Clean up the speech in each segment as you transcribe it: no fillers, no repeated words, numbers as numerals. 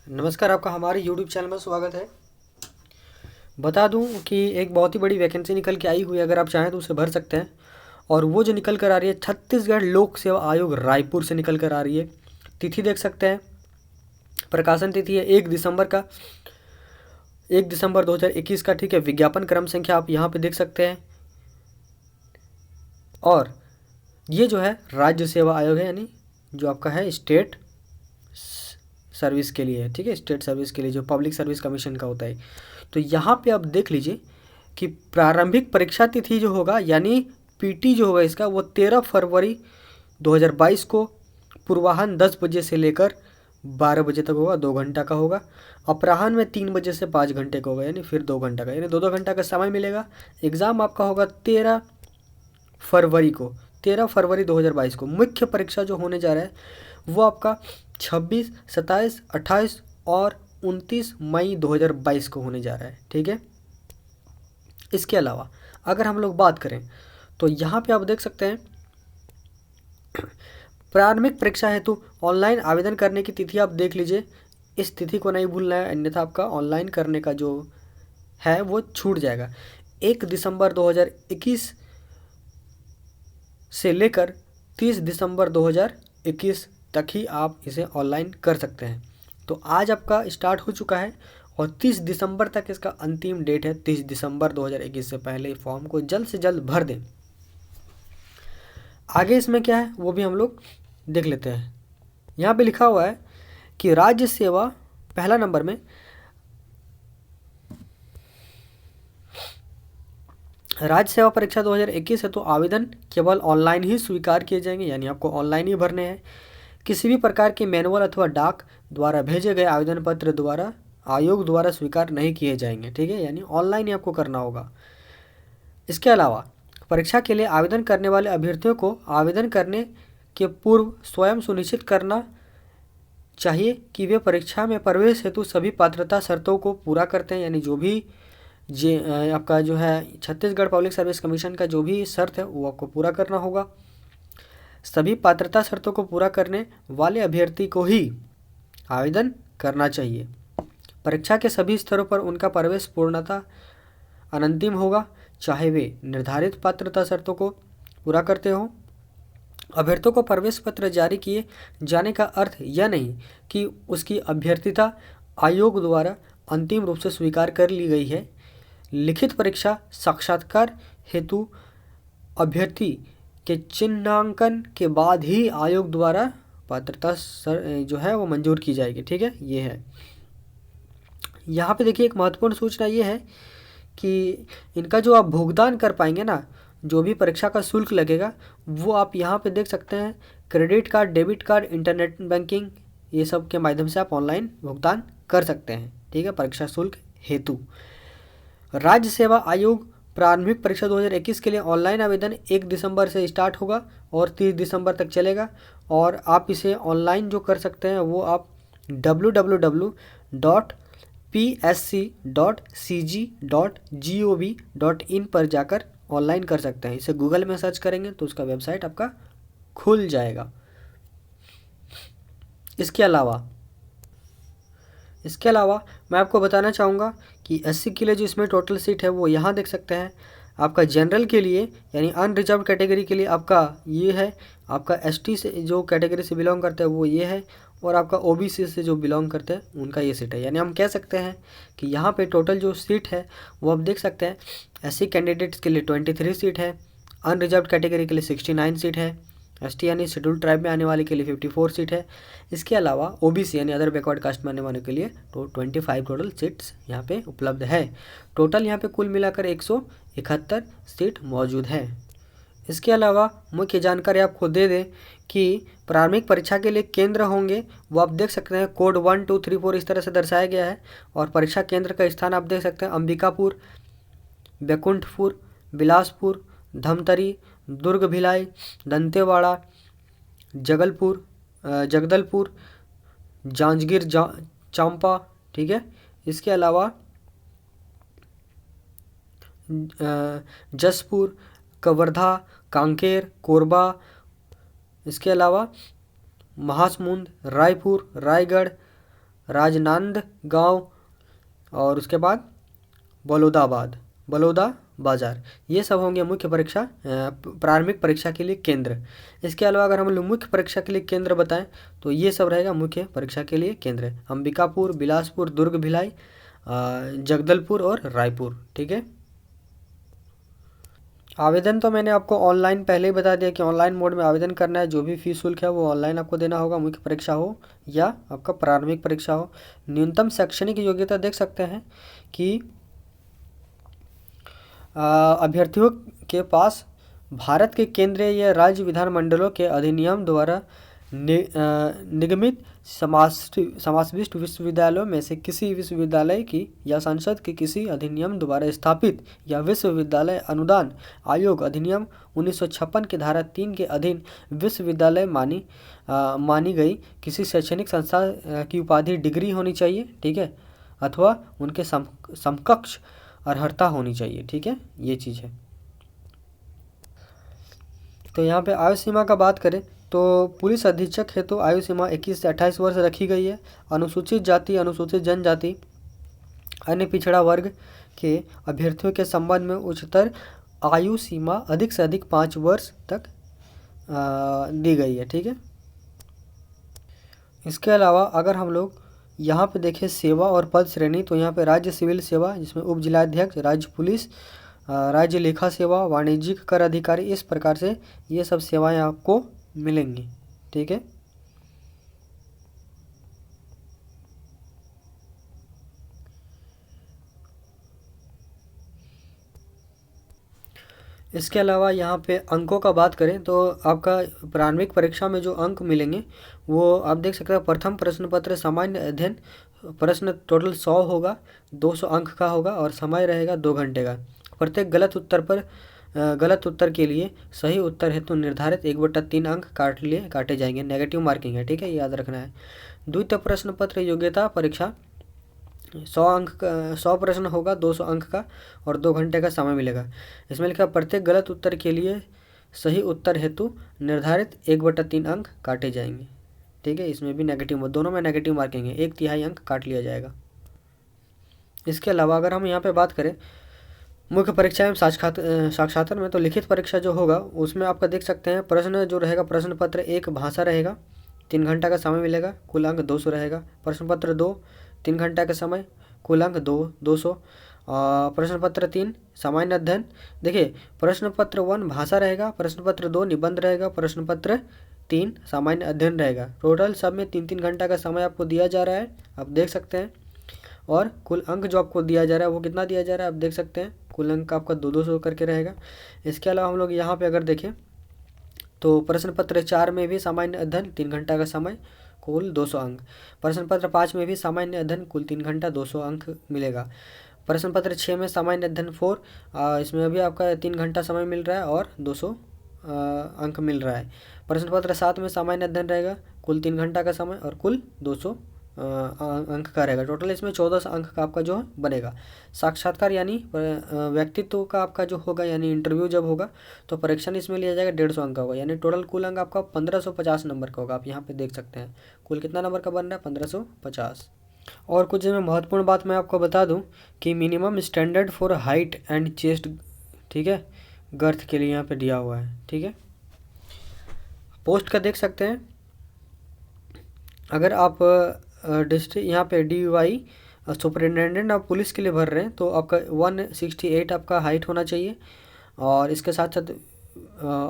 नमस्कार, आपका हमारे YouTube चैनल में स्वागत है। बता दूं कि एक बहुत ही बड़ी वैकेंसी निकल के आई हुई है, अगर आप चाहें तो उसे भर सकते हैं। और वो जो निकल कर आ रही है छत्तीसगढ़ लोक सेवा आयोग रायपुर से निकल कर आ रही है। तिथि देख सकते हैं, प्रकाशन तिथि है 1 दिसंबर का, 1 दिसंबर 2021 का। ठीक है, विज्ञापन क्रम संख्या आप यहाँ पे देख सकते हैं। और ये जो है राज्य सेवा आयोग है, यानी जो आपका है स्टेट सर्विस के लिए है। ठीक है, स्टेट सर्विस के लिए जो पब्लिक सर्विस कमीशन का होता है। तो यहाँ पे आप देख लीजिए कि प्रारंभिक परीक्षा तिथि जो होगा, यानी पीटी जो होगा इसका, वो 13 फरवरी 2022 को पूर्वाह्न 10 बजे से लेकर 12 बजे तक होगा, 2 घंटा का होगा। अपराह्न में 3 बजे से 5 घंटे का होगा, यानी फिर 2 घंटा का, यानी 2-2 घंटा का समय मिलेगा। एग्ज़ाम आपका होगा 13 फरवरी को, 13 फरवरी 2022 को। मुख्य परीक्षा जो होने जा रहा है वो आपका 26, 27, 28 और 29 मई 2022 को होने जा रहा है। ठीक है, इसके अलावा अगर हम लोग बात करें तो यहाँ पे आप देख सकते हैं प्रारंभिक परीक्षा हेतु ऑनलाइन आवेदन करने की तिथि आप देख लीजिए। इस तिथि को नहीं भूलना है, अन्यथा आपका ऑनलाइन करने का जो है वो छूट जाएगा। 1 दिसंबर 2021 से लेकर 30 दिसंबर 2021 तक ही आप इसे ऑनलाइन कर सकते हैं। तो आज आपका स्टार्ट हो चुका है और 30 दिसंबर तक इसका अंतिम डेट है। 30 दिसंबर 2021 से पहले फॉर्म को जल्द से जल्द भर दें। आगे इसमें क्या है वो भी हम लोग देख लेते हैं। यहाँ पे लिखा हुआ है कि राज्य सेवा पहला नंबर में राज्य सेवा परीक्षा 2021 है, तो आवेदन केवल ऑनलाइन ही स्वीकार किए जाएंगे, यानी आपको ऑनलाइन ही भरने हैं। किसी भी प्रकार के मैनुअल अथवा डाक द्वारा भेजे गए आवेदन पत्र द्वारा आयोग द्वारा स्वीकार नहीं किए जाएंगे। ठीक है, यानी ऑनलाइन ही आपको करना होगा। इसके अलावा परीक्षा के लिए आवेदन करने वाले अभ्यर्थियों को आवेदन करने के पूर्व स्वयं सुनिश्चित करना चाहिए कि वे परीक्षा में प्रवेश हेतु सभी पात्रता शर्तों को पूरा करते हैं, यानी जो भी आपका जो है छत्तीसगढ़ पब्लिक सर्विस कमीशन का जो भी शर्त है वो आपको पूरा करना होगा। सभी पात्रता शर्तों को पूरा करने वाले अभ्यर्थी को ही आवेदन करना चाहिए। परीक्षा के सभी स्तरों पर उनका प्रवेश पूर्णतः अनंतिम होगा, चाहे वे निर्धारित पात्रता शर्तों को पूरा करते हों। अभ्यर्थियों को प्रवेश पत्र जारी किए जाने का अर्थ यह नहीं कि उसकी अभ्यर्थिता आयोग द्वारा अंतिम रूप से स्वीकार कर ली गई है। लिखित परीक्षा साक्षात्कार हेतु अभ्यर्थी के चिन्हांकन के बाद ही आयोग द्वारा पात्रता जो है वो मंजूर की जाएगी। ठीक है, ये है। यहाँ पे देखिए एक महत्वपूर्ण सूचना ये है कि इनका जो आप भुगतान कर पाएंगे ना, जो भी परीक्षा का शुल्क लगेगा वो आप यहाँ पे देख सकते हैं। Credit card, debit card, internet banking, ये सब के माध्यम से आप ऑनलाइन भुगतान कर सकते हैं। ठीक है, परीक्षा शुल्क हेतु। राज्य सेवा आयोग प्रारंभिक परीक्षा 2021 के लिए ऑनलाइन आवेदन 1 दिसंबर से स्टार्ट होगा और 30 दिसंबर तक चलेगा। और आप इसे ऑनलाइन जो कर सकते हैं वो आप www.psc.cg.gov.in पर जाकर ऑनलाइन कर सकते हैं। इसे गूगल में सर्च करेंगे तो उसका वेबसाइट आपका खुल जाएगा। इसके अलावा मैं आपको बताना चाहूँगा कि एससी के लिए जो इसमें टोटल सीट है वो यहाँ देख सकते हैं। आपका जनरल के लिए यानी अनरिजर्व कैटेगरी के लिए आपका ये है, आपका एसटी से जो कैटेगरी से बिलोंग करते हैं वो ये है, और आपका ओबीसी से जो बिलोंग करते हैं उनका ये सीट है। यानी हम कह सकते हैं कि यहाँ पे टोटल जो सीट है वो आप देख सकते हैं। एससी कैंडिडेट्स के लिए 23 सीट है, अनरिजर्व कैटेगरी के लिए 69 सीट है, एसटी यानी शेड्यूल ट्राइब में आने वाले के लिए 54 सीट है। इसके अलावा ओबीसी यानी अदर बैकवर्ड कास्ट में आने वाले के लिए तो 25 टोटल सीट्स यहाँ पे उपलब्ध है। टोटल यहाँ पे कुल मिलाकर 171 सीट मौजूद है। इसके अलावा मुख्य जानकारी आपको दे दें कि प्रारंभिक परीक्षा के लिए केंद्र होंगे वो आप देख सकते हैं। कोड 1, 2, 3, 4 इस तरह से दर्शाया गया है। और परीक्षा केंद्र का स्थान आप देख सकते हैं अंबिकापुर, बैकुंठपुर, बिलासपुर, धमतरी, दुर्ग भिलाई, दंतेवाड़ा, जगदलपुर, जांजगीर चांपा। ठीक है, इसके अलावा जसपुर, कवर्धा, कांकेर, कोरबा, इसके अलावा महासमुंद, रायपुर, रायगढ़, राजनांदगांव और उसके बाद बलौदा बाजार, ये सब होंगे मुख्य परीक्षा प्रारंभिक परीक्षा के लिए केंद्र। इसके अलावा अगर हम लोग मुख्य परीक्षा के लिए केंद्र बताएं तो ये सब रहेगा मुख्य परीक्षा के लिए केंद्र: अंबिकापुर, बिलासपुर, दुर्ग, भिलाई, जगदलपुर और रायपुर। ठीक है। आवेदन तो मैंने आपको ऑनलाइन पहले ही बता दिया कि ऑनलाइन मोड में आवेदन करना है। जो भी फीस शुल्क है वो ऑनलाइन आपको देना होगा, मुख्य परीक्षा हो या आपका प्रारंभिक परीक्षा हो। न्यूनतम शैक्षणिक योग्यता देख सकते हैं कि अभ्यर्थियों के पास भारत के केंद्रीय या राज्य विधानमंडलों के अधिनियम द्वारा निगमित समाविष्ट विश्वविद्यालयों में से किसी विश्वविद्यालय की या संसद के किसी अधिनियम द्वारा स्थापित या विश्वविद्यालय अनुदान आयोग अधिनियम 1956 की धारा 3 के अधीन विश्वविद्यालय मानी गई किसी शैक्षणिक संस्था की उपाधि डिग्री होनी चाहिए। ठीक है, अथवा उनके समकक्ष अर्हता होनी चाहिए। ठीक है, ये चीज़ है। तो यहाँ पे आयु सीमा का बात करें तो पुलिस अधीक्षक हेतु आयु सीमा 21 से 28 वर्ष रखी गई है। अनुसूचित जाति, अनुसूचित जनजाति, अन्य पिछड़ा वर्ग के अभ्यर्थियों के संबंध में उच्चतर आयु सीमा अधिक से अधिक 5 वर्ष तक दी गई है। ठीक है। इसके अलावा अगर हम लोग यहाँ पे देखें सेवा और पद श्रेणी, तो यहाँ पे राज्य सिविल सेवा जिसमें उप जिलाध्यक्ष, राज्य पुलिस, राज्य लेखा सेवा, वाणिज्यिक कर अधिकारी, इस प्रकार से ये सब सेवाएं आपको मिलेंगी। ठीक है। इसके अलावा यहाँ पे अंकों का बात करें तो आपका प्रारंभिक परीक्षा में जो अंक मिलेंगे वो आप देख सकते हैं। प्रथम प्रश्न पत्र सामान्य अध्ययन प्रश्न टोटल 100 होगा, 200 अंक का होगा और समय रहेगा 2 घंटे का। प्रत्येक गलत उत्तर के लिए सही उत्तर हेतु निर्धारित 1/3 अंक काटे जाएंगे। नेगेटिव मार्किंग है। ठीक है, याद रखना है। द्वितीय प्रश्न पत्र योग्यता परीक्षा 100 प्रश्न होगा, 200 अंक का और 2 घंटे का समय मिलेगा। इसमें लिखा प्रत्येक गलत उत्तर के लिए सही उत्तर हेतु निर्धारित 1/3 अंक काटे जाएंगे। ठीक है, इसमें भी नेगेटिव, दोनों में नेगेटिव मार्किंग है, 1/3 अंक काट लिया जाएगा। इसके अलावा अगर हम यहाँ पे बात करें मुख्य परीक्षा एवं साक्षात्कार में, तो लिखित परीक्षा जो होगा उसमें आपका देख सकते हैं प्रश्न जो रहेगा, प्रश्न पत्र 1 भाषा रहेगा, 3 घंटा का समय मिलेगा, कुल अंक 200 रहेगा। प्रश्न पत्र 2 3 घंटा का समय, कुल अंक 200। प्रश्न पत्र 3 सामान्य अध्ययन, देखिए प्रश्न पत्र 1 भाषा रहेगा, प्रश्न पत्र 2 निबंध रहेगा, प्रश्न पत्र 3 सामान्य अध्ययन रहेगा। टोटल सब में 3-3 घंटा का समय आपको दिया जा रहा है, आप देख सकते हैं। और कुल अंक जो आपको दिया जा रहा है वो कितना दिया जा रहा है आप देख सकते हैं, कुल अंक आपका 200 करके रहेगा। इसके अलावा हम लोग यहाँ पे अगर देखें तो प्रश्न पत्र 4 में भी सामान्य अध्ययन 3 घंटा का समय, कुल 200 अंक। प्रश्न पत्र 5 में भी सामान्य अध्ययन, कुल 3 घंटा 200 अंक मिलेगा। प्रश्न पत्र 6 में सामान्य अध्ययन 4, इसमें भी आपका 3 घंटा समय मिल रहा है और 200 अंक मिल रहा है। प्रश्न पत्र 7 में सामान्य अध्ययन रहेगा, कुल 3 घंटा का समय और कुल 200 अंक का रहेगा। टोटल इसमें 1400 अंक का आपका जो बनेगा। साक्षात्कार यानी व्यक्तित्व का आपका जो होगा, यानी इंटरव्यू जब होगा तो परीक्षण इसमें लिया जाएगा 150 अंक का होगा, यानी टोटल कुल अंक आपका 1550 नंबर का होगा। आप यहाँ पे देख सकते हैं कुल कितना नंबर का बन रहा है, 1550। और कुछ में महत्वपूर्ण बात मैं आपको बता दूं कि minimum standard for height and chest, ठीक है, गर्थ के लिए यहाँ पे दिया हुआ है। ठीक है, पोस्ट का देख सकते हैं। अगर आप डिस्ट्रिक्ट यहाँ पे DY सुपरिटेंडेंट ऑफ पुलिस के लिए भर रहे हैं तो आपका 168 आपका हाइट होना चाहिए और इसके साथ साथ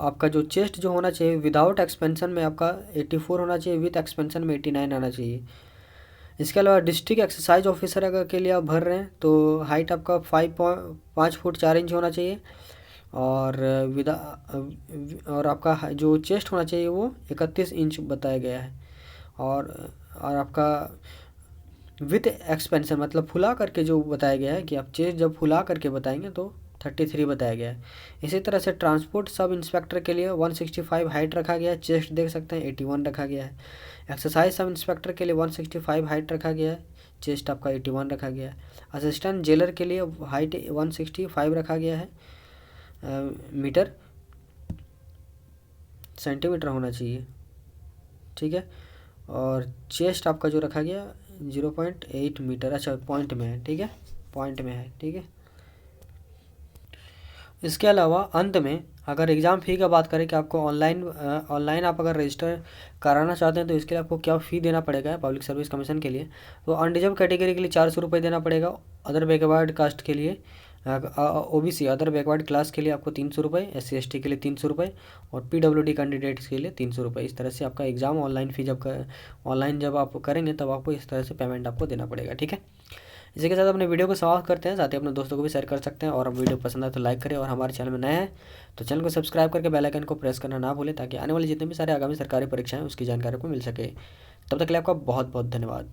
आपका जो चेस्ट जो होना चाहिए विदाउट एक्सपेंशन में आपका 84 होना चाहिए, विथ एक्सपेंशन में 89 आना चाहिए। इसके अलावा डिस्ट्रिक्ट एक्सरसाइज ऑफिसर अगर के लिए आप भर रहे हैं तो हाइट आपका 5 फुट 4 इंच होना चाहिए और आपका जो चेस्ट होना चाहिए वो 31 इंच बताया गया है और आपका विथ एक्सपेंशन मतलब फुला करके जो बताया गया है कि आप चेस्ट जब फुला करके बताएंगे तो 33 बताया गया है। इसी तरह से ट्रांसपोर्ट सब इंस्पेक्टर के लिए 165 हाइट रखा गया है, चेस्ट देख सकते हैं 81 रखा गया है। एक्सरसाइज सब इंस्पेक्टर के लिए 165 हाइट रखा गया है, चेस्ट आपका 81 रखा गया है। असिस्टेंट जेलर के लिए हाइट 165 रखा गया है, मीटर सेंटीमीटर होना चाहिए। ठीक है, और चेस्ट आपका जो रखा गया 0.8 मीटर, अच्छा पॉइंट में है, ठीक है, पॉइंट में है, ठीक है। इसके अलावा अंत में अगर एग्ज़ाम फ़ी का बात करें कि आपको ऑनलाइन आप अगर रजिस्टर कराना चाहते हैं तो इसके लिए आपको क्या फ़ी देना पड़ेगा पब्लिक सर्विस कमीशन के लिए। तो अनरिजर्व कैटेगरी के लिए 400 रुपये देना पड़ेगा। अदर बैकवर्ड कास्ट के लिए OBC अदर बैकवर्ड क्लास के लिए आपको 300 रुपये, SC ST के लिए 300 रुपये और PWD कैंडिडेट्स के लिए 300 रुपये। इस तरह से आपका एग्ज़ाम ऑनलाइन फ़ी ऑनलाइन जब आप करेंगे तब आपको इस तरह से पेमेंट आपको देना पड़ेगा, ठीक है। इसी के साथ अपने वीडियो को समाप्त करते हैं, साथ ही अपने दोस्तों को भी शेयर कर सकते हैं और वीडियो पसंद आए तो लाइक करें और हमारे चैनल में नए हैं तो चैनल को सब्सक्राइब करके बेल आइकन को प्रेस करना ना भूलें ताकि आने वाली जितने भी सारे आगामी सरकारी परीक्षाएं उसकी जानकारी को मिल सके। तब तक के लिए आपका बहुत बहुत धन्यवाद।